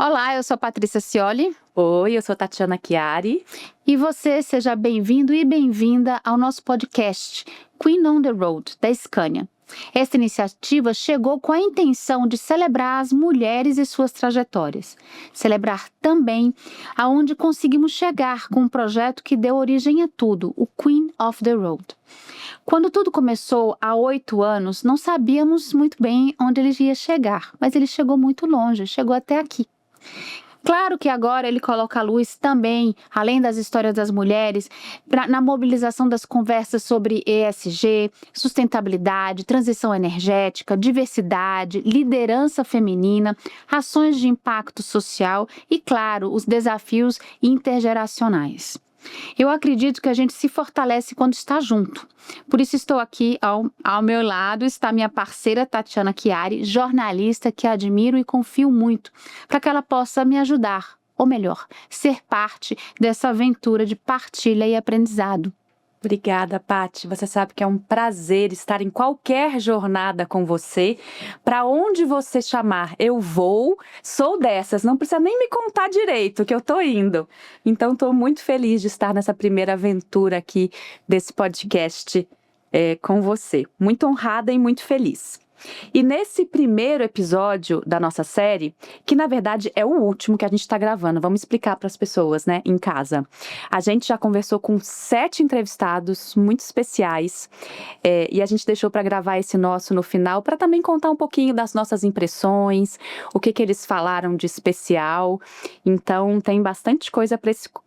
Olá, eu sou Patrícia Scioli. Oi, eu sou Tatiana Chiari. E você seja bem-vindo e bem-vinda ao nosso podcast Queen on the Road, da Scania. Esta iniciativa chegou com a intenção de celebrar as mulheres e suas trajetórias. Celebrar também aonde conseguimos chegar com um projeto que deu origem a tudo, o Queen of the Road. Quando tudo começou, há 8 anos, não sabíamos muito bem onde ele ia chegar, mas ele chegou muito longe, chegou até aqui. Claro que agora ele coloca a luz também, além das histórias das mulheres, na mobilização das conversas sobre ESG, sustentabilidade, transição energética, diversidade, liderança feminina, ações de impacto social e, claro, os desafios intergeracionais. Eu acredito que a gente se fortalece quando está junto. Por isso estou aqui ao meu lado, está minha parceira Tatiana Chiari, jornalista que admiro e confio muito, para que ela possa me ajudar, ou melhor, ser parte dessa aventura de partilha e aprendizado. Obrigada, Paty. Você sabe que é um prazer estar em qualquer jornada com você. Para onde você chamar, eu vou. Sou dessas, não precisa nem me contar direito que eu tô indo. Então, estou muito feliz de estar nessa primeira aventura aqui desse podcast com você. Muito honrada e muito feliz. E nesse primeiro episódio da nossa série, que na verdade é o último que a gente está gravando, vamos explicar para as pessoas, né, em casa. A gente já conversou com 7 entrevistados muito especiais e a gente deixou para gravar esse nosso no final para também contar um pouquinho das nossas impressões, o que eles falaram de especial. Então tem bastante coisa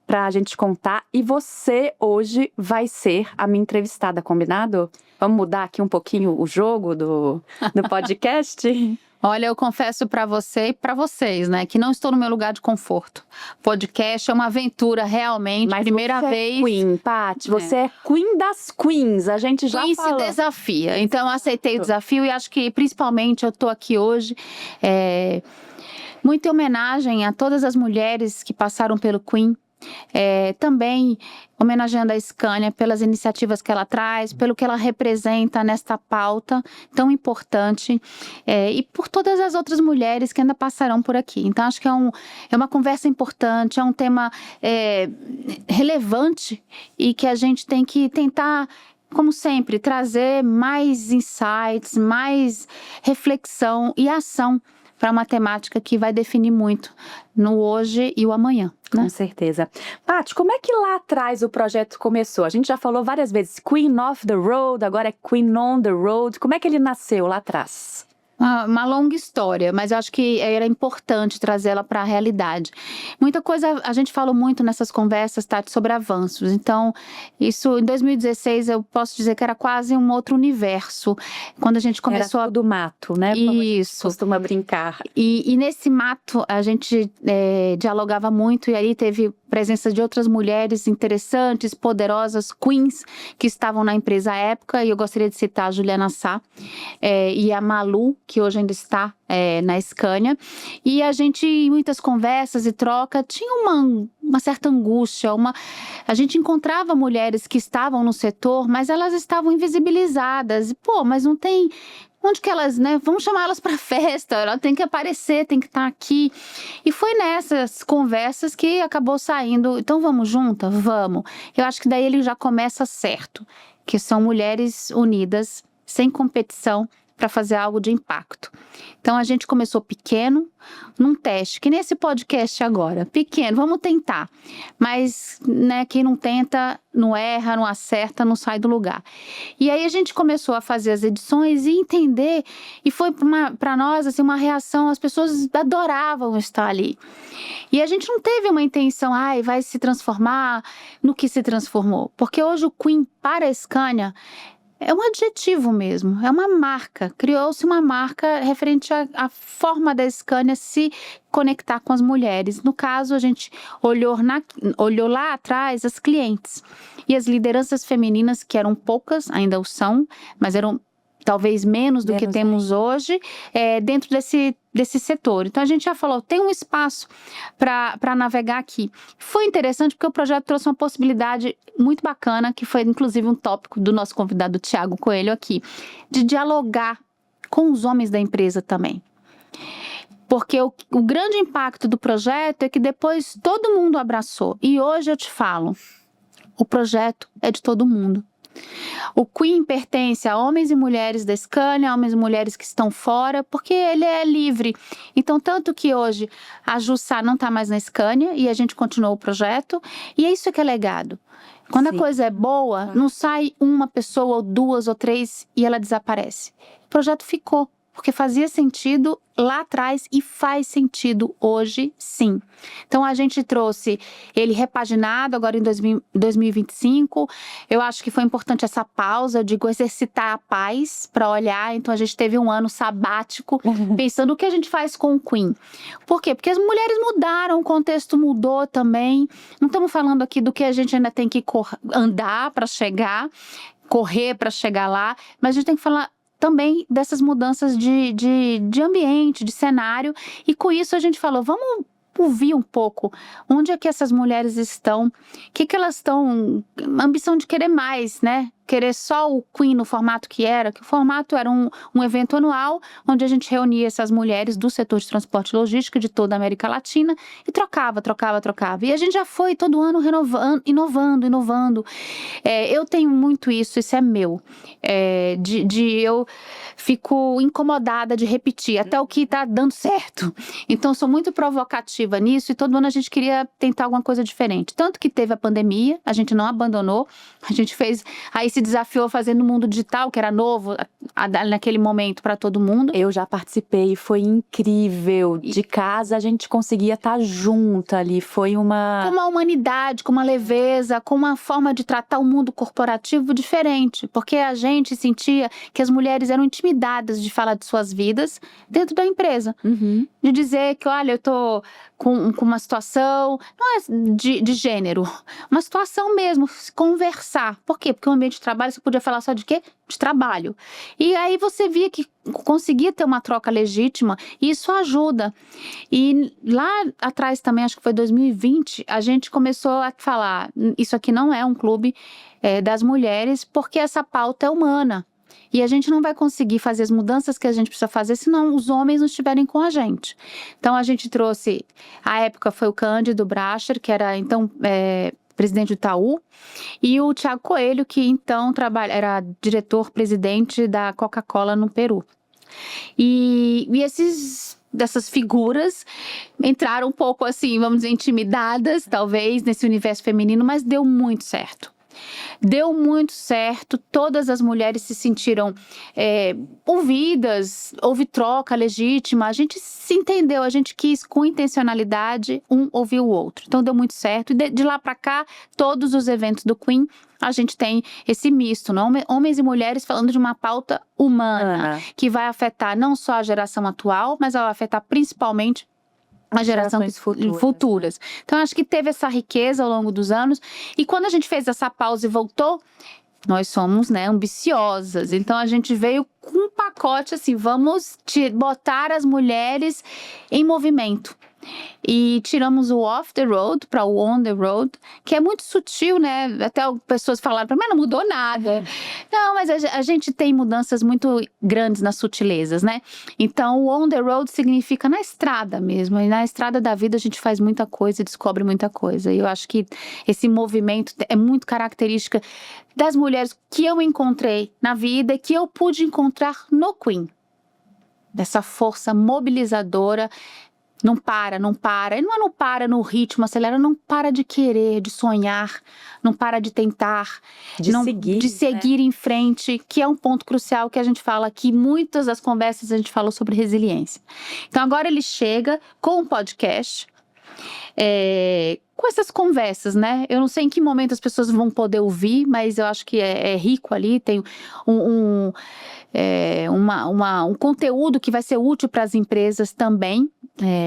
para a gente contar e você hoje vai ser a minha entrevistada, combinado? Vamos mudar aqui um pouquinho o jogo do podcast? Olha, eu confesso para você e para vocês, né, que não estou no meu lugar de conforto. Podcast é uma aventura realmente, Mas primeira você vez. É Queen, Paty, você é Queen das Queens, a gente já Queen falou. se desafia, então eu aceitei o desafio e acho que principalmente eu estou aqui hoje muito em homenagem a todas as mulheres que passaram pelo Queen. Também homenageando a Scania pelas iniciativas que ela traz, pelo que ela representa nesta pauta tão importante e por todas as outras mulheres que ainda passarão por aqui. Então acho que é uma conversa importante, é um tema relevante e que a gente tem que tentar, como sempre, trazer mais insights, mais reflexão e ação para uma temática que vai definir muito no hoje e o amanhã. Né? Com certeza. Paty, como é que lá atrás o projeto começou? A gente já falou várias vezes Queen of the Road, agora é Queen on the Road. Como é que ele nasceu lá atrás? Uma longa história, mas eu acho que era importante trazê-la para a realidade. Muita coisa, a gente falou muito nessas conversas, Tati, sobre avanços. Então, isso em 2016 eu posso dizer que era quase um outro universo. Quando a gente começou era tudo mato, né? Isso. Como a gente costuma brincar. E nesse mato a gente dialogava muito e aí teve presença de outras mulheres interessantes, poderosas, queens, que estavam na empresa à época, e eu gostaria de citar a Juliana Sá e a Malu, que hoje ainda está na Scania, e a gente, em muitas conversas e troca, tinha uma certa angústia, a gente encontrava mulheres que estavam no setor, mas elas estavam invisibilizadas, mas não tem... Onde que elas, né? Vamos chamar elas para festa, ela tem que aparecer, tem que estar aqui. E foi nessas conversas que acabou saindo, então vamos juntas? Vamos. Eu acho que daí ele já começa certo, que são mulheres unidas, sem competição, para fazer algo de impacto. Então a gente começou pequeno, num teste, que nem esse podcast agora, pequeno, vamos tentar. Mas, né, quem não tenta, não erra, não acerta, não sai do lugar. E aí a gente começou a fazer as edições e entender, e foi para nós assim, uma reação, as pessoas adoravam estar ali. E a gente não teve uma intenção, vai se transformar no que se transformou. Porque hoje o Queen para a Scania é um adjetivo mesmo, é uma marca. Criou-se uma marca referente à forma da Scania se conectar com as mulheres. No caso, a gente olhou lá atrás as clientes e as lideranças femininas, que eram poucas, ainda o são, mas eram talvez menos do que temos hoje, dentro desse setor. Então a gente já falou, tem um espaço para navegar aqui. Foi interessante porque o projeto trouxe uma possibilidade muito bacana, que foi inclusive um tópico do nosso convidado Thiago Coelho aqui, de dialogar com os homens da empresa também. Porque o grande impacto do projeto é que depois todo mundo abraçou. E hoje eu te falo, o projeto é de todo mundo. O Queen pertence a homens e mulheres da Scania, homens e mulheres que estão fora, porque ele é livre. Então, tanto que hoje a Jussá não está mais na Scania e a gente continuou o projeto, e é isso que é legado. Quando Sim. a coisa é boa, não sai uma pessoa ou duas ou três e ela desaparece. O projeto ficou, porque fazia sentido lá atrás e faz sentido hoje, sim. Então, a gente trouxe ele repaginado agora em 2025. Eu acho que foi importante essa pausa, eu digo, exercitar a paz para olhar. Então, a gente teve um ano sabático, pensando o que a gente faz com o Queen. Por quê? Porque as mulheres mudaram, o contexto mudou também. Não estamos falando aqui do que a gente ainda tem que andar para chegar, correr para chegar lá, mas a gente tem que falar também dessas mudanças de ambiente, de cenário, e com isso a gente falou, vamos ouvir um pouco onde é que essas mulheres estão, o que elas estão, ambição de querer mais, né? Querer só o Queen no formato que o formato era um evento anual, onde a gente reunia essas mulheres do setor de transporte e logística de toda a América Latina e trocava. E a gente já foi todo ano renovando, inovando. Eu tenho muito isso é meu, eu fico incomodada de repetir, até o que está dando certo. Então, sou muito provocativa nisso e todo ano a gente queria tentar alguma coisa diferente. Tanto que teve a pandemia, a gente não abandonou, a gente fez, aí se desafiou a fazer no mundo digital, que era novo naquele momento para todo mundo. Eu já participei, foi incrível. De casa a gente conseguia estar junta ali, foi uma... Com uma humanidade, com uma leveza, com uma forma de tratar o mundo corporativo diferente, porque a gente sentia que as mulheres eram intimidadas de falar de suas vidas dentro da empresa. Uhum. De dizer que, olha, eu tô com uma situação, não é de gênero, uma situação mesmo, conversar. Por quê? Porque o ambiente de trabalho você podia falar só de quê? De trabalho. E aí você via que conseguia ter uma troca legítima e isso ajuda. E lá atrás também, acho que foi 2020, a gente começou a falar, isso aqui não é um clube das mulheres, porque essa pauta é humana. E a gente não vai conseguir fazer as mudanças que a gente precisa fazer se não os homens não estiverem com a gente. Então, a gente trouxe, à época foi o Cândido Bracher, que era então presidente do Itaú, e o Thiago Coelho, que então era diretor-presidente da Coca-Cola no Peru. E dessas figuras entraram um pouco assim, vamos dizer, intimidadas, talvez, nesse universo feminino, mas deu muito certo. Deu muito certo, todas as mulheres se sentiram ouvidas, houve troca legítima, a gente se entendeu, a gente quis com intencionalidade ouvir o outro, então deu muito certo. E de lá para cá, todos os eventos do Queen, a gente tem esse misto, não? Homens e mulheres falando de uma pauta humana, que vai afetar não só a geração atual, mas vai afetar principalmente as gerações futuras. Então, acho que teve essa riqueza ao longo dos anos. E quando a gente fez essa pausa e voltou, nós somos, ambiciosas. Então, a gente veio com um pacote assim, vamos botar as mulheres em movimento. E tiramos o off the road para o on the road, que é muito sutil, né? Até pessoas falaram para mim, não mudou nada. Não, mas a gente tem mudanças muito grandes nas sutilezas, né? Então, o on the road significa na estrada mesmo. E na estrada da vida a gente faz muita coisa e descobre muita coisa. E eu acho que esse movimento é muito característica das mulheres que eu encontrei na vida e que eu pude encontrar no Queen. Dessa força mobilizadora. Não para. E não para no ritmo, acelera, não para de querer, de sonhar, não para de tentar, de seguir em frente, que é um ponto crucial que a gente fala aqui. Muitas das conversas a gente falou sobre resiliência. Então agora ele chega com um podcast, com essas conversas, né? Eu não sei em que momento as pessoas vão poder ouvir, mas eu acho que é rico ali, tem um conteúdo que vai ser útil para as empresas também.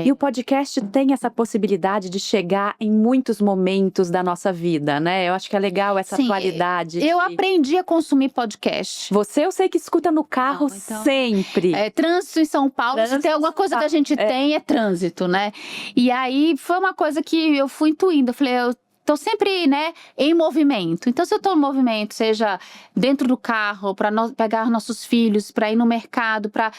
E o podcast tem essa possibilidade de chegar em muitos momentos da nossa vida, né? Eu acho que é legal essa atualidade. Eu aprendi a consumir podcast. Você, eu sei que escuta no carro sempre. Trânsito em São Paulo, se tem alguma coisa que a gente tem, é trânsito, né? E aí, foi uma coisa que eu fui intuindo. Eu falei, tô sempre, né, em movimento. Então, se eu tô em movimento, seja dentro do carro, para pegar nossos filhos, para ir no mercado, para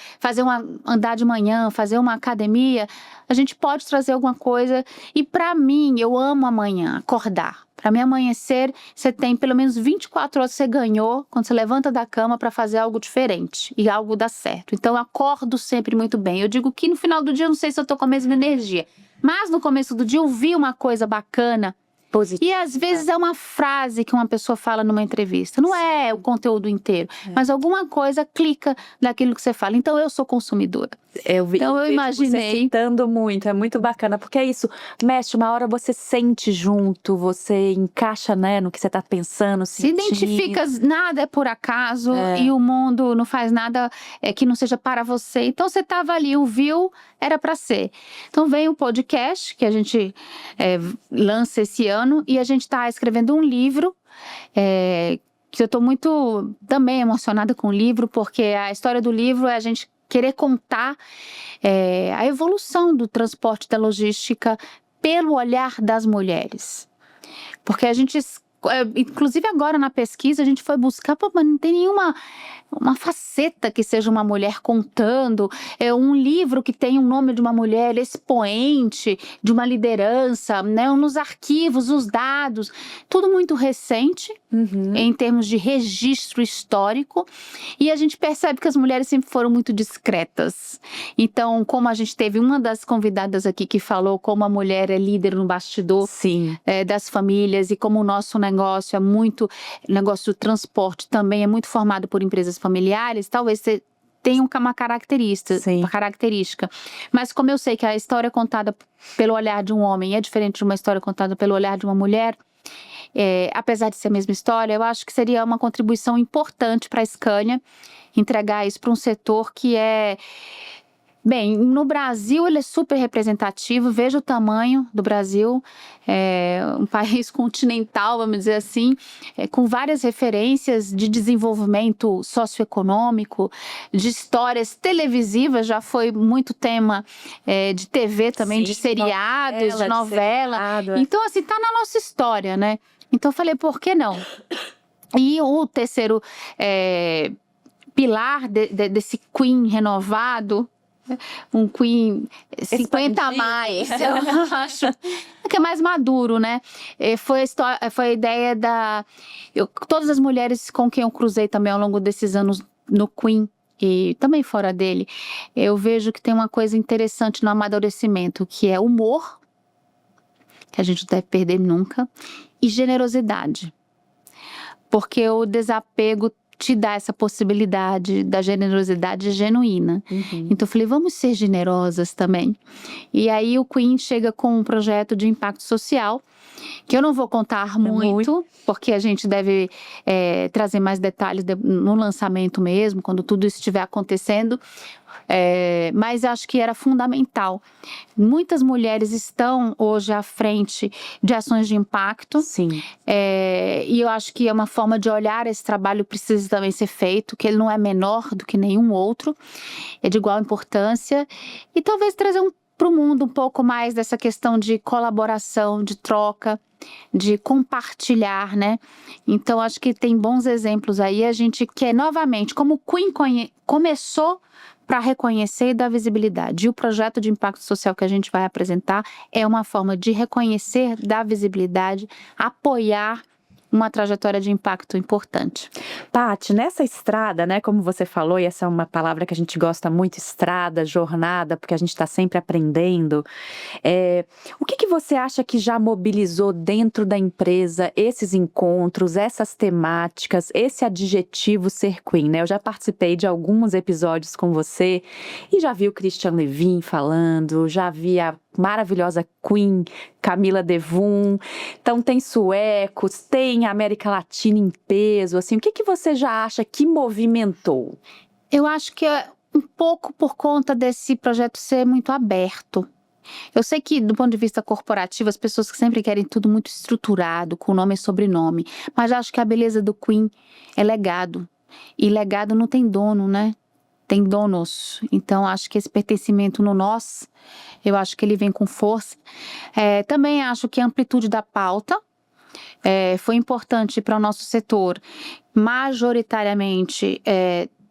andar de manhã, fazer uma academia, a gente pode trazer alguma coisa. E para mim, eu amo amanhã, acordar. Para mim, amanhecer, você tem pelo menos 24 horas que você ganhou quando você levanta da cama para fazer algo diferente e algo dá certo. Então, eu acordo sempre muito bem. Eu digo que no final do dia, eu não sei se eu tô com a mesma energia, mas no começo do dia, eu vi uma coisa bacana. E às vezes é uma frase que uma pessoa fala numa entrevista, não é o conteúdo inteiro, mas alguma coisa clica daquilo que você fala. Então eu sou consumidora. Então eu imaginei. Você citando muito, é muito bacana, porque é isso, mexe, uma hora você sente junto, você encaixa, né, no que você tá pensando, Se sentindo. identifica, nada é por acaso e o mundo não faz nada que não seja para você. Então você estava ali, ouviu, era para ser. Então vem o podcast que a gente lança esse ano e a gente está escrevendo um livro que eu estou muito também emocionada com o livro, porque a história do livro é a gente querer contar a evolução do transporte da logística pelo olhar das mulheres. Porque a gente, inclusive agora na pesquisa, a gente foi buscar, mas não tem nenhuma uma faceta que seja uma mulher contando, um livro que tem o nome de uma mulher expoente, de uma liderança, né? Nos arquivos, os dados, tudo muito recente em termos de registro histórico, e a gente percebe que as mulheres sempre foram muito discretas. Então, como a gente teve uma das convidadas aqui que falou como a mulher é líder no bastidor das famílias, e como o nosso negócio é muito, negócio do transporte também é muito formado por empresas familiares, talvez você tenha uma característica. Mas como eu sei que a história contada pelo olhar de um homem é diferente de uma história contada pelo olhar de uma mulher, apesar de ser a mesma história, eu acho que seria uma contribuição importante para a Scania entregar isso para um setor que bem, no Brasil ele é super representativo, veja o tamanho do Brasil, um país continental, vamos dizer assim, com várias referências de desenvolvimento socioeconômico, de histórias televisivas, já foi muito tema de TV também, de seriados, de novela. Então, assim, tá na nossa história, né? Então eu falei, por que não? E o terceiro pilar desse Queen renovado, um Queen 50 a mais, eu acho, que é mais maduro, né? Foi a ideia todas as mulheres com quem eu cruzei também ao longo desses anos no Queen, e também fora dele, eu vejo que tem uma coisa interessante no amadurecimento, que é humor, que a gente não deve perder nunca, e generosidade. Porque o desapego te dá essa possibilidade da generosidade genuína. Então eu falei, vamos ser generosas também. E aí o Queen chega com um projeto de impacto social, que eu não vou contar muito, porque a gente deve trazer mais detalhes no lançamento mesmo, quando tudo isso estiver acontecendo. Mas acho que era fundamental. Muitas mulheres estão hoje à frente de ações de impacto. Sim. E eu acho que é uma forma de olhar esse trabalho precisa também ser feito, que ele não é menor do que nenhum outro, é de igual importância, e talvez trazer para o mundo um pouco mais dessa questão de colaboração, de troca, de compartilhar, né? Então acho que tem bons exemplos aí. A gente quer novamente, como o Queen começou para reconhecer e dar visibilidade. E o projeto de impacto social que a gente vai apresentar é uma forma de reconhecer, dar visibilidade, apoiar uma trajetória de impacto importante. Paty, nessa estrada, né, como você falou, e essa é uma palavra que a gente gosta muito, estrada, jornada, porque a gente está sempre aprendendo, o que você acha que já mobilizou dentro da empresa esses encontros, essas temáticas, esse adjetivo ser Queen, né? Eu já participei de alguns episódios com você e já vi o Christian Levin falando, já vi a maravilhosa Queen Camila Devum, então tem suecos, tem América Latina em peso, assim, o que você já acha que movimentou? Eu acho que é um pouco por conta desse projeto ser muito aberto. Eu sei que, do ponto de vista corporativo, as pessoas que sempre querem tudo muito estruturado, com nome e sobrenome, mas acho que a beleza do Queen é legado, e legado não tem dono, né? Tem donos. Então acho que esse pertencimento no nós, eu acho que ele vem com força. Também acho que a amplitude da pauta, foi importante para o nosso setor, majoritariamente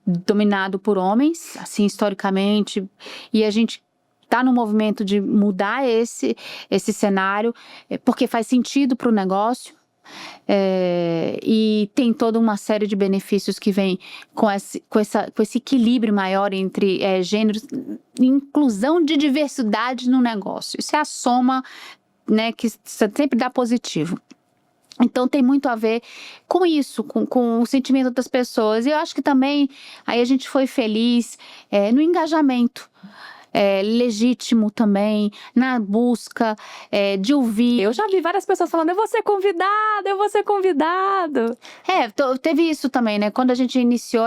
dominado por homens, assim, historicamente, e a gente está no movimento de mudar esse cenário, porque faz sentido para o negócio. E tem toda uma série de benefícios que vem com esse equilíbrio maior entre gêneros, inclusão de diversidade no negócio. Isso é a soma, né, que sempre dá positivo. Então tem muito a ver com isso, com o sentimento das pessoas. E eu acho que também aí a gente foi feliz no engajamento. Legítimo também, na busca de ouvir. Eu já vi várias pessoas falando, eu vou ser convidado. Teve isso também, né? Quando a gente iniciou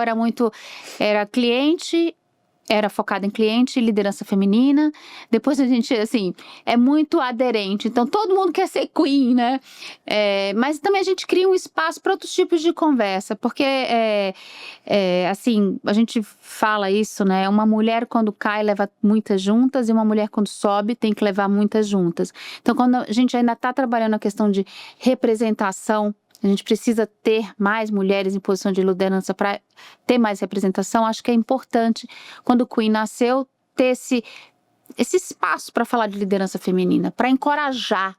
era cliente, era focado em cliente e liderança feminina. Depois a gente, assim, é muito aderente. Então, todo mundo quer ser queen, né? Mas também a gente cria um espaço para outros tipos de conversa. Porque, assim, a gente fala isso, né? Uma mulher quando cai leva muitas juntas e uma mulher quando sobe tem que levar muitas juntas. Então, quando a gente ainda está trabalhando a questão de representação, a gente precisa ter mais mulheres em posição de liderança para ter mais representação. Acho que é importante, quando o Queen nasceu, ter esse espaço para falar de liderança feminina, para encorajar,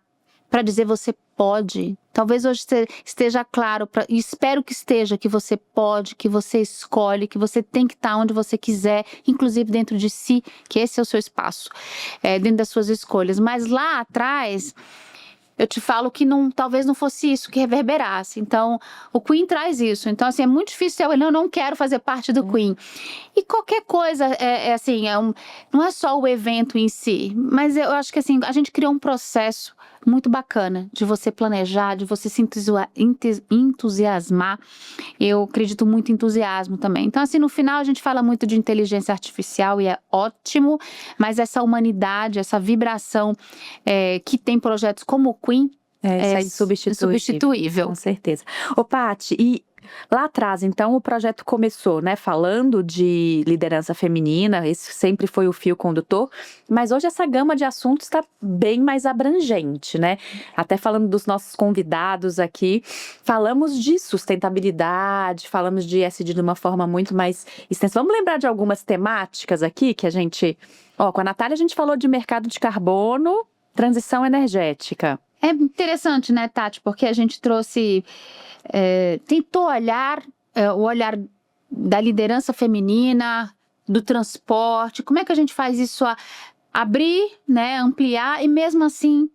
para dizer você pode. Talvez hoje esteja claro, e espero que esteja, que você pode, que você escolhe, que você tem que estar onde você quiser, inclusive dentro de si, que esse é o seu espaço, dentro das suas escolhas. Mas lá atrás, eu te falo que talvez não fosse isso que reverberasse. Então, o Queen traz isso. Então, assim, é muito difícil eu não quero fazer parte do Queen. E qualquer coisa, assim, não é só o evento em si, mas eu acho que, assim, a gente criou um processo muito bacana de você planejar, de você se entusiasmar. Eu acredito muito em entusiasmo também. Então, assim, no final a gente fala muito de inteligência artificial e é ótimo, mas essa humanidade, essa vibração que tem projetos como o Queen É insubstituível. Com certeza. Ô, Paty, e lá atrás, então, o projeto começou, né, falando de liderança feminina, esse sempre foi o fio condutor, mas hoje essa gama de assuntos está bem mais abrangente, né? Até falando dos nossos convidados aqui, falamos de sustentabilidade, falamos de ESG de uma forma muito mais extensa. Vamos lembrar de algumas temáticas aqui que a gente... com a Natália a gente falou de mercado de carbono, transição energética. É interessante, né, Tati? Porque a gente tentou olhar o olhar da liderança feminina, do transporte, como é que a gente faz isso abrir, né, ampliar e mesmo assim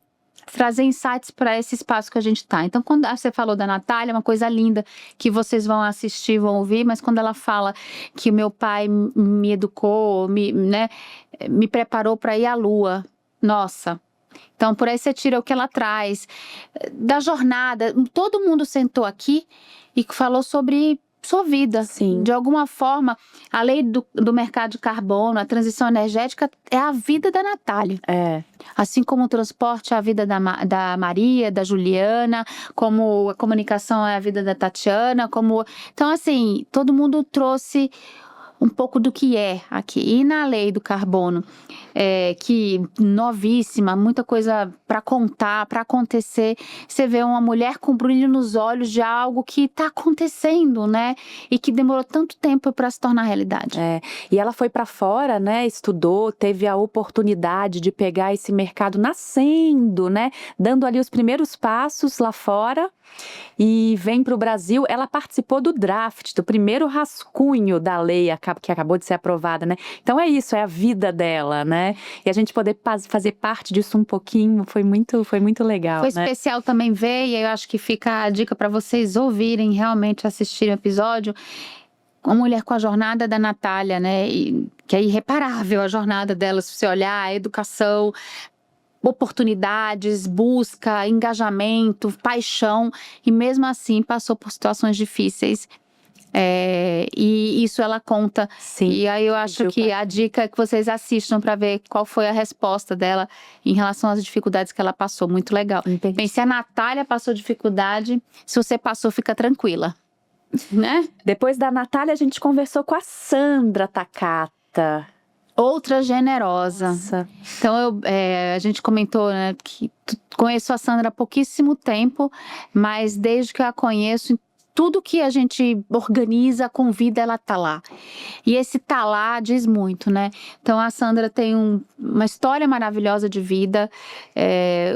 trazer insights para esse espaço que a gente está. Então, quando você falou da Natália, uma coisa linda que vocês vão assistir, vão ouvir, mas quando ela fala que meu pai me educou, me preparou para ir à Lua, nossa... Então, por aí você tira o que ela traz, da jornada. Todo mundo sentou aqui e falou sobre sua vida. Sim. De alguma forma, a lei do mercado de carbono, a transição energética é a vida da Natália. Assim como o transporte é a vida da Maria, da Juliana, como a comunicação é a vida da Tatiana. Então, assim, todo mundo trouxe um pouco do que é aqui. E na lei do carbono, que novíssima, muita coisa para contar, para acontecer. Você vê uma mulher com brilho nos olhos de algo que está acontecendo, né? E que demorou tanto tempo para se tornar realidade. E ela foi para fora, né? Estudou, teve a oportunidade de pegar esse mercado nascendo, né? Dando ali os primeiros passos lá fora. E vem para o Brasil. Ela participou do draft, do primeiro rascunho da lei que acabou de ser aprovada, né? Então é isso, é a vida dela, né? E a gente poder fazer parte disso um pouquinho foi muito legal. Foi né? especial também ver, e eu acho que fica a dica para vocês ouvirem, realmente assistirem o episódio. Uma mulher com a jornada da Natália, né? Que é irreparável a jornada dela, se você olhar, a educação, oportunidades, busca, engajamento, paixão, e mesmo assim passou por situações difíceis. E isso ela conta. Sim. E aí eu acho que a dica é que vocês assistam para ver qual foi a resposta dela em relação às dificuldades que ela passou. Muito legal. Bem, se a Natália passou dificuldade, se você passou, fica tranquila. Né? Depois da Natália, a gente conversou com a Sandra Takata. Outra generosa. Nossa. Então, a gente comentou, né, que conheço a Sandra há pouquíssimo tempo, mas desde que eu a conheço, em tudo que a gente organiza, convida, ela tá lá. E esse tá lá diz muito, né? Então, a Sandra tem uma história maravilhosa de vida,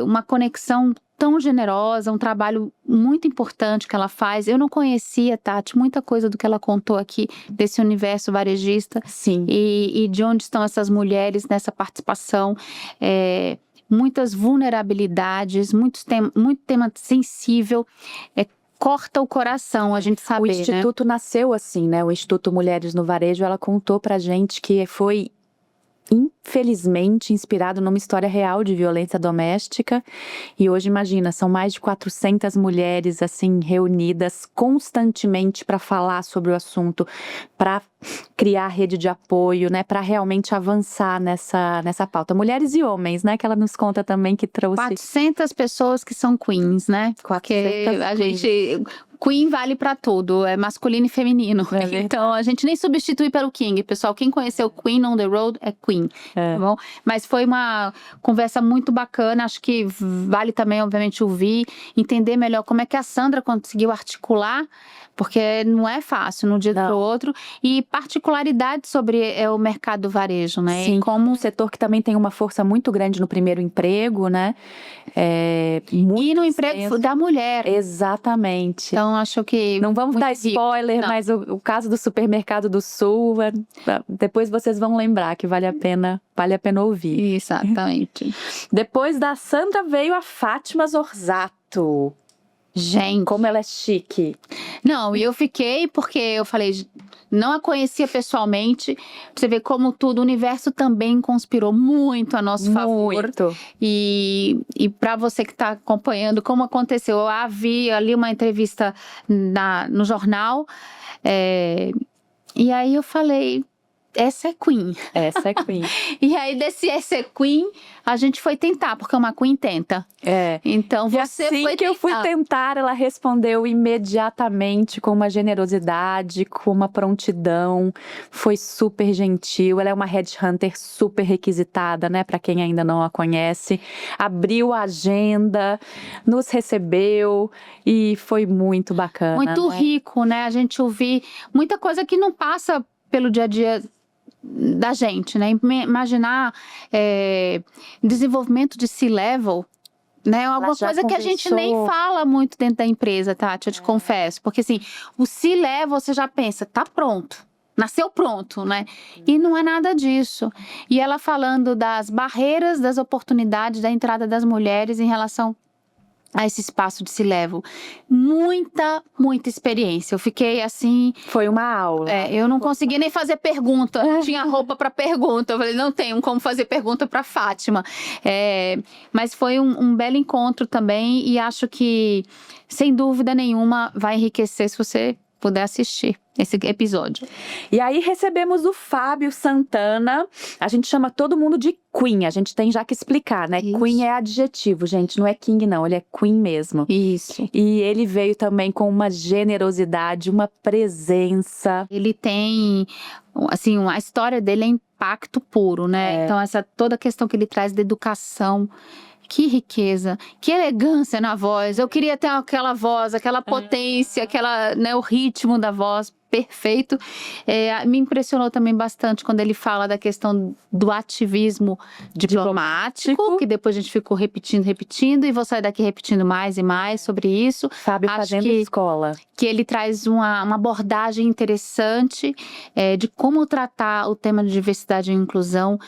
uma conexão tão generosa, um trabalho muito importante que ela faz. Eu não conhecia, Tati, muita coisa do que ela contou aqui desse universo varejista. Sim. E de onde estão essas mulheres nessa participação. Muitas vulnerabilidades, muito tema sensível, corta o coração a gente saber, O Instituto nasceu assim, né? O Instituto Mulheres no Varejo, ela contou pra gente que foi, infelizmente, inspirado numa história real de violência doméstica. E hoje, imagina, são mais de 400 mulheres, assim, reunidas constantemente para falar sobre o assunto, para criar rede de apoio, né? Para realmente avançar nessa pauta. Mulheres e homens, né? Que ela nos conta também que trouxe 400 pessoas que são queens, né? 400 Porque a queens. gente... Queen vale pra tudo, é masculino e feminino. Então, a gente nem substitui pelo King. Pessoal, quem conheceu Queen on the Road é Queen, tá bom? Mas foi uma conversa muito bacana, acho que vale também, obviamente, ouvir, entender melhor como é que a Sandra conseguiu articular, porque não é fácil, de um dia para o outro, e particularidades sobre o mercado do varejo, né? Sim, E como um setor que também tem uma força muito grande no primeiro emprego, né? E no emprego da mulher. Exatamente. Então, acho que... Não vamos dar spoiler, Não. mas o caso do Supermercado do Sul, depois vocês vão lembrar que vale a pena ouvir. Exatamente. Depois da Sandra veio a Fátima Zorzato. Gente, Como ela é chique. Não, e eu fiquei porque eu falei, não a conhecia pessoalmente. Pra você ver como tudo, o universo também conspirou muito a nosso favor. Muito. E para você que está acompanhando como aconteceu, eu vi ali uma entrevista no jornal, e aí eu falei, essa é Queen. Essa é Queen. E aí desse essa é Queen, a gente foi tentar, porque uma Queen tenta. Então E você assim foi que eu fui tentar, ela respondeu imediatamente com uma generosidade, com uma prontidão, foi super gentil. Ela é uma headhunter super requisitada, né, para quem ainda não a conhece. Abriu a agenda, nos recebeu e foi muito bacana. Muito rico, né? A gente ouvir muita coisa que não passa pelo dia a dia da gente, né? Imaginar desenvolvimento de C-level, né? Alguma coisa que a gente nem fala muito dentro da empresa, Tati, eu te confesso. Porque assim, o C-level você já pensa, tá pronto. Nasceu pronto, né? E não é nada disso. E ela falando das barreiras, das oportunidades da entrada das mulheres em relação a esse espaço de C-level. Muita experiência. Eu fiquei assim... Foi uma aula. Eu não consegui nem fazer pergunta. Tinha roupa para pergunta. Eu falei, não tenho como fazer pergunta para Fátima. Mas foi um belo encontro também. E acho que, sem dúvida nenhuma, vai enriquecer se você puder assistir esse episódio. E aí recebemos o Fábio Santana. A gente chama todo mundo de Queen. A gente tem já que explicar, né? Isso. Queen é adjetivo, gente. Não é King, não. Ele é Queen mesmo. Isso. E ele veio também com uma generosidade, uma presença. Ele tem, assim, a história dele é impacto puro, né? Então, toda a questão que ele traz da educação. Que riqueza, que elegância na voz. Eu queria ter aquela voz, aquela potência, o ritmo da voz perfeito. Me impressionou também bastante quando ele fala da questão do ativismo diplomático, que depois a gente ficou repetindo, e vou sair daqui repetindo mais e mais sobre isso. Fábio fazendo escola. Que ele traz uma abordagem interessante de como tratar o tema de diversidade e inclusão,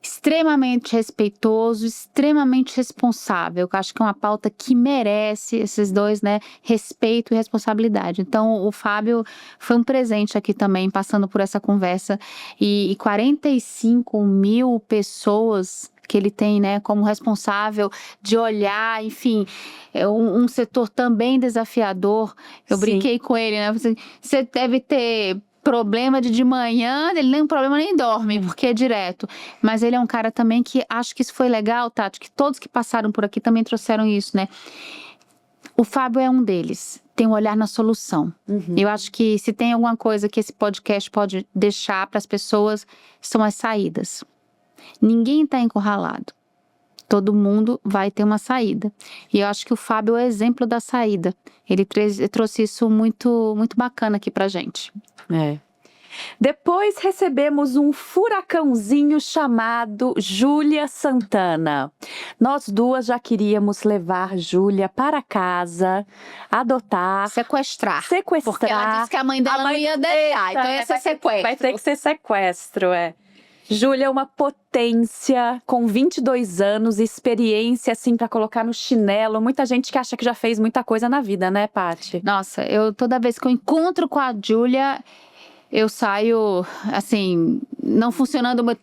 extremamente respeitoso, extremamente responsável. Eu acho que é uma pauta que merece esses dois, né? Respeito e responsabilidade. Então, o Fábio foi um presente aqui também, passando por essa conversa. E 45 mil pessoas que ele tem, né, como responsável de olhar, enfim, é um setor também desafiador. Eu brinquei com ele, né? Você deve ter problema de manhã, ele nem problema nem dorme, porque é direto. Mas ele é um cara também que acho que isso foi legal, Tati, que todos que passaram por aqui também trouxeram isso, né? O Fábio é um deles. tem um olhar na solução. Uhum. Eu acho que se tem alguma coisa que esse podcast pode deixar para as pessoas, são as saídas. Ninguém está encurralado. Todo mundo vai ter uma saída. E eu acho que o Fábio é o exemplo da saída. Ele trouxe isso muito, muito bacana aqui pra gente. É. Depois recebemos um furacãozinho chamado Júlia Santana. Nós duas já queríamos levar Júlia para casa, adotar, Sequestrar. Porque ela disse que a mãe dela não ia deixar, então ia ser sequestro. Vai ter que ser sequestro, é. Júlia é uma potência, com 22 anos, experiência, assim, pra colocar no chinelo. Muita gente que acha que já fez muita coisa na vida, né, Paty? Nossa, toda vez que eu encontro com a Júlia, eu saio, assim, não funcionando muito.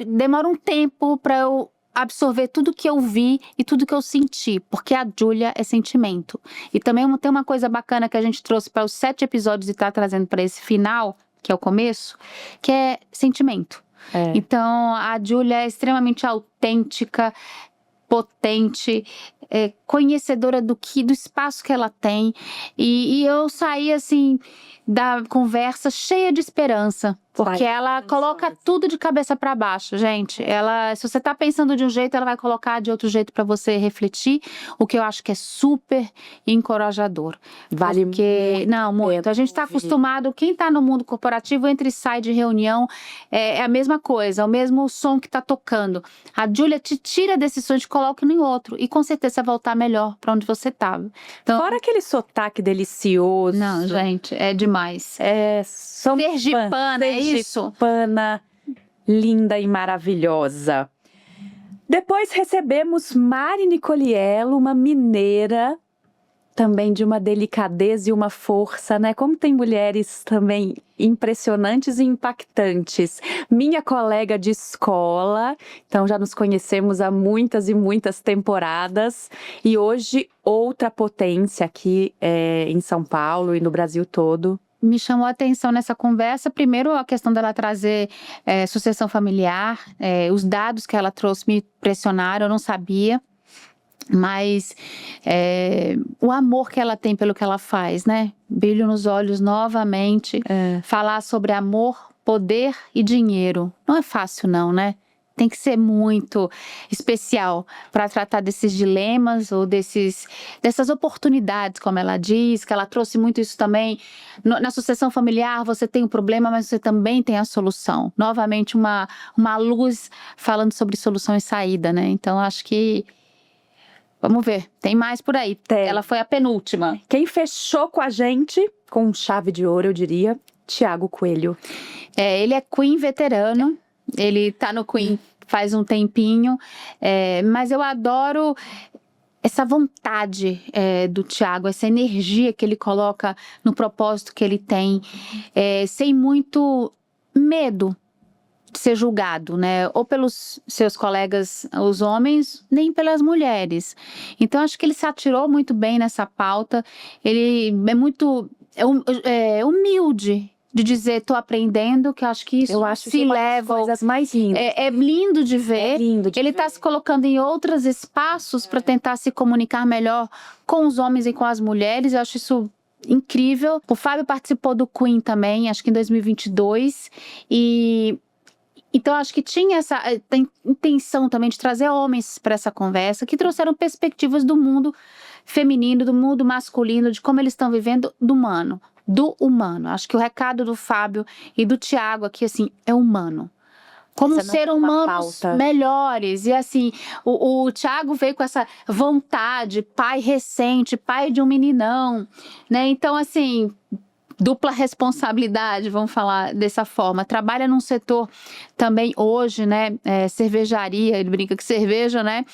Demora um tempo pra eu absorver tudo que eu vi e tudo que eu senti, porque a Júlia é sentimento. E também tem uma coisa bacana que a gente trouxe para os 7 episódios e tá trazendo para esse final, que é o começo, que é sentimento. É. Então, a Júlia é extremamente autêntica, potente, conhecedora do espaço que ela tem. E eu saí, assim, da conversa cheia de esperança. Porque ela coloca tudo de cabeça para baixo, gente. Se você tá pensando de um jeito, ela vai colocar de outro jeito para você refletir. O que eu acho que é super encorajador. Vale muito. A gente tá acostumado, quem tá no mundo corporativo, entra e sai de reunião, é a mesma coisa, é o mesmo som que tá tocando. A Júlia te tira desse som e te coloca em outro. E com certeza vai voltar melhor para onde você tava. Então, fora aquele sotaque delicioso. não, gente, é demais. Sergipana, é isso? Sergipana, linda e maravilhosa. Depois recebemos Mari Nicoliello, uma mineira, também de uma delicadeza e uma força, né? Como tem mulheres também impressionantes e impactantes. Minha colega de escola, então já nos conhecemos há muitas e muitas temporadas. E hoje outra potência aqui em São Paulo e no Brasil todo. Me chamou a atenção nessa conversa, primeiro a questão dela trazer sucessão familiar, os dados que ela trouxe me impressionaram, eu não sabia. Mas o amor que ela tem pelo que ela faz, né? Brilho nos olhos novamente. Falar sobre amor, poder e dinheiro. Não é fácil não, né? Tem que ser muito especial para tratar desses dilemas ou dessas oportunidades, como ela diz, que ela trouxe muito isso também. Na sucessão familiar, você tem um problema, mas você também tem a solução. Novamente, uma luz falando sobre solução e saída, né? Então, acho que vamos ver, tem mais por aí. Ela foi a penúltima. Quem fechou com a gente, com chave de ouro, eu diria, Thiago Coelho. Ele é Queen veterano, ele tá no Queen faz um tempinho, mas eu adoro essa vontade do Thiago, essa energia que ele coloca no propósito que ele tem, sem muito medo de ser julgado, né? Ou pelos seus colegas, os homens, nem pelas mulheres. Então, acho que ele se atirou muito bem nessa pauta. Ele é muito humilde de dizer, tô aprendendo, que eu acho que isso se leva. Coisas mais lindas. É lindo de ver. É lindo de ele ver. está se colocando em outros espaços para tentar se comunicar melhor com os homens e com as mulheres. Eu acho isso incrível. O Fábio participou do Queen também, acho que em 2022. Então, acho que tinha essa intenção também de trazer homens para essa conversa, que trouxeram perspectivas do mundo feminino, do mundo masculino, de como eles estão vivendo do humano. Acho que o recado do Fábio e do Thiago aqui, assim, é humano. Como ser humanos melhores. E assim, o Thiago veio com essa vontade, pai recente, pai de um meninão, né? Então, assim, dupla responsabilidade, vamos falar dessa forma. Trabalha num setor também hoje, né, cervejaria, ele brinca que cerveja, né,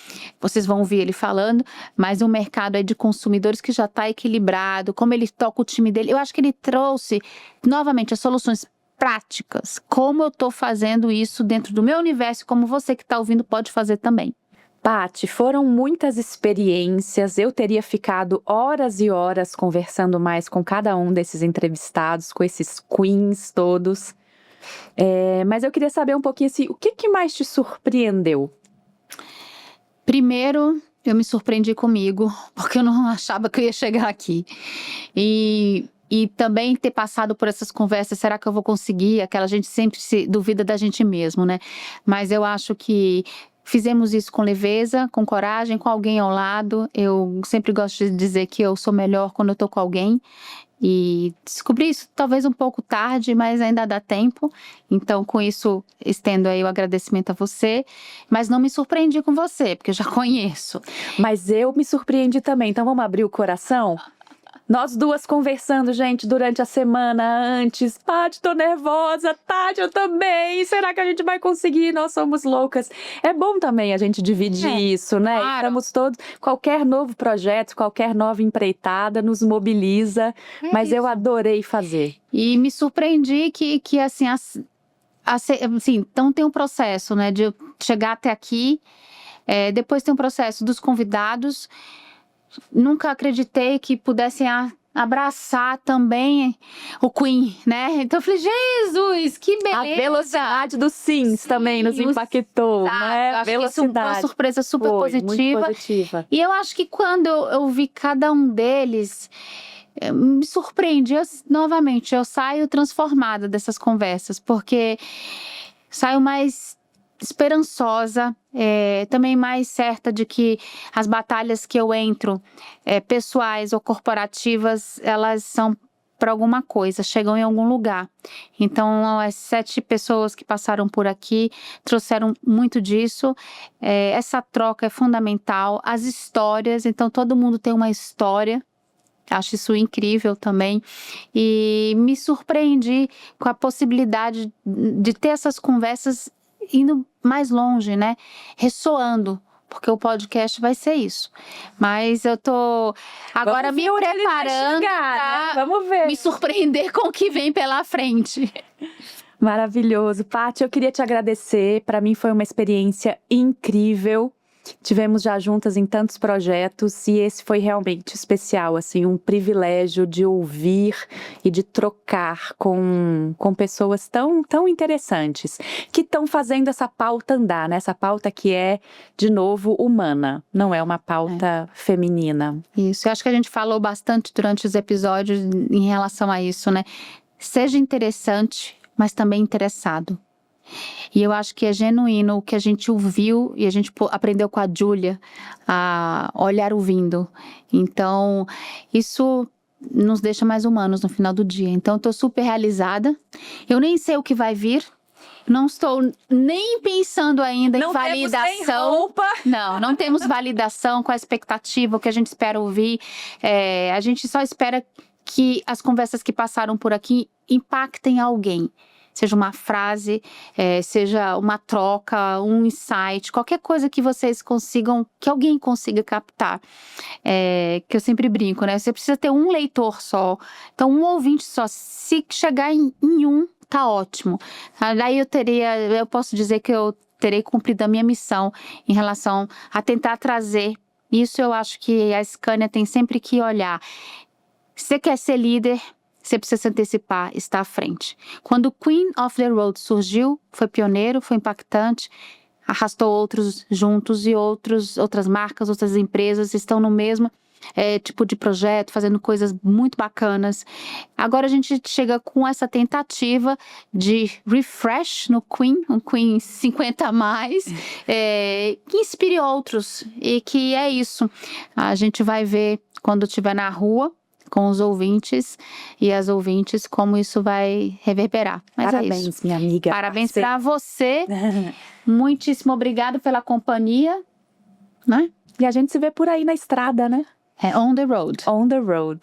vocês vão ouvir ele falando, mas um mercado aí de consumidores que já está equilibrado, como ele toca o time dele. Eu acho que ele trouxe, novamente, as soluções práticas, como eu estou fazendo isso dentro do meu universo, como você que está ouvindo pode fazer também. Paty, foram muitas experiências, eu teria ficado horas e horas conversando mais com cada um desses entrevistados, com esses queens todos, mas eu queria saber um pouquinho assim, o que mais te surpreendeu? Primeiro, Eu me surpreendi comigo, porque eu não achava que eu ia chegar aqui. E também ter passado por essas conversas, será que eu vou conseguir? Aquela gente sempre se duvida da gente mesmo, né? Mas eu acho que fizemos isso com leveza, com coragem, com alguém ao lado. Eu sempre gosto de dizer que eu sou melhor quando eu tô com alguém. E descobri isso talvez um pouco tarde, mas ainda dá tempo. Então, com isso, estendo aí o agradecimento a você. Mas não me surpreendi com você, porque eu já conheço. Mas eu me surpreendi também, então vamos abrir o coração? Nós duas conversando, gente, durante a semana antes. Paty, tô nervosa. Tati, eu também. Será que a gente vai conseguir? Nós somos loucas. É bom também a gente dividir isso, né? claro. Estamos todos... Qualquer novo projeto, qualquer nova empreitada nos mobiliza. Mas eu isso. adorei fazer. E me surpreendi que assim, assim, então tem um processo, né, de eu chegar até aqui. Depois tem um processo dos convidados. Nunca acreditei que pudessem abraçar também o Queen, né? Então eu falei, Jesus, que beleza! A velocidade dos sims também nos impactou, né? Eu acho que isso é uma surpresa super Foi positiva. muito positiva. E eu acho que quando eu vi cada um deles, me surpreende. Novamente, eu saio transformada dessas conversas, porque saio mais esperançosa, também mais certa de que as batalhas que eu entro, pessoais ou corporativas, elas são para alguma coisa, chegam em algum lugar. Então, as 7 pessoas que passaram por aqui trouxeram muito disso. Essa troca é fundamental. As histórias, então todo mundo tem uma história. Acho isso incrível também. E me surpreendi com a possibilidade de ter essas conversas indo mais longe, né? Ressoando. Porque o podcast vai ser isso. Mas eu tô agora me preparando chegar, né? Vamos ver. me surpreender com o que vem pela frente. Maravilhoso. Paty, eu queria te agradecer. Para mim foi uma experiência incrível. Tivemos já juntas em tantos projetos e esse foi realmente especial, assim, um privilégio de ouvir e de trocar com pessoas tão interessantes, que estão fazendo essa pauta andar, né? Essa pauta que é, de novo, humana, não é uma pauta feminina. Isso, eu acho que a gente falou bastante durante os episódios em relação a isso, né? Seja interessante, mas também interessado. E eu acho que é genuíno o que a gente ouviu e a gente aprendeu com a Júlia a olhar ouvindo. Então, isso nos deixa mais humanos no final do dia. Então, eu tô super realizada. Eu nem sei o que vai vir. Não estou nem pensando ainda em validação. Temos nem roupa. Não temos validação com a expectativa, o que a gente espera ouvir. A gente só espera que as conversas que passaram por aqui impactem alguém. Seja uma frase, seja uma troca, um insight, qualquer coisa que vocês consigam, que alguém consiga captar. Que eu sempre brinco, né? Você precisa ter um leitor só, então um ouvinte só. Se chegar em um, tá ótimo. Daí eu posso dizer que eu terei cumprido a minha missão em relação a tentar trazer. Isso eu acho que a Scania tem sempre que olhar. Você quer ser líder? Você precisa se antecipar, estar à frente. Quando o Queen of the Road surgiu, foi pioneiro, foi impactante, arrastou outros juntos e outras marcas, outras empresas estão no mesmo tipo de projeto, fazendo coisas muito bacanas. Agora a gente chega com essa tentativa de refresh no Queen, um Queen 50 a mais, que inspire outros e que é isso. A gente vai ver quando estiver na rua, com os ouvintes e as ouvintes, como isso vai reverberar. Mas parabéns, é isso. minha amiga. Parabéns para você. Muitíssimo obrigado pela companhia, né? E a gente se vê por aí na estrada, né? On the road. On the road.